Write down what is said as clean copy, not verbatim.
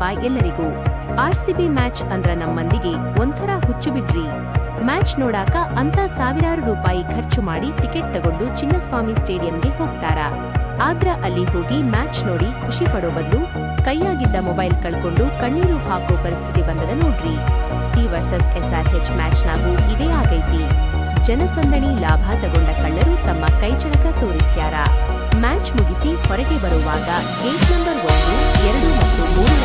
ನೋಡಪ್ಪ ಎಲ್ಲರಿಗೂ. RCB match ಅಂದ್ರ ನಮ್ಮಂದಿಗೆ ಒಂಥರ ಹುಚ್ಚು ಬಿಡ್ರಿ. ಮ್ಯಾಚ್ ನೋಡಾಕ ಅಂತ ಸಾವಿರಾರು ರೂಪಾಯಿ ಖರ್ಚು ಮಾಡಿ ಟಿಕೆಟ್ ತಗೊಂಡು ಚಿನ್ನಸ್ವಾಮಿ ಸ್ಟೇಡಿಯಂಗೆ ಹೋಗ್ತಾರ. ಆದ್ರ ಅಲ್ಲಿ ಹೋಗಿ ಮ್ಯಾಚ್ ನೋಡಿ ಖುಷಿ ಪಡೋ ಬದಲು ಕೈಯಾಗಿದ್ದ ಮೊಬೈಲ್ ಕಳ್ಕೊಂಡು ಕಣ್ಣೀರು ಹಾಕೋ ಪರಿಸ್ಥಿತಿ ಬಂದದ ನೋಡ್ರಿ. ಈ ವರ್ಸಸ್ SRH ಮ್ಯಾಚ್ನಾಗೂ ಇದೇ ಆಗೈತಿ. ಜನಸಂದಣಿ ಲಾಭ ತಗೊಂಡ ಕಳ್ಳರು ತಮ್ಮ ಕೈಚಳಕ ತೋರಿಸ್ಯಾರ. ಮ್ಯಾಚ್ ಮುಗಿಸಿ ಹೊರಗೆ ಬರುವಾಗ ಗೇಟ್ ನಂಬರ್ 1, 2 ಮತ್ತು 3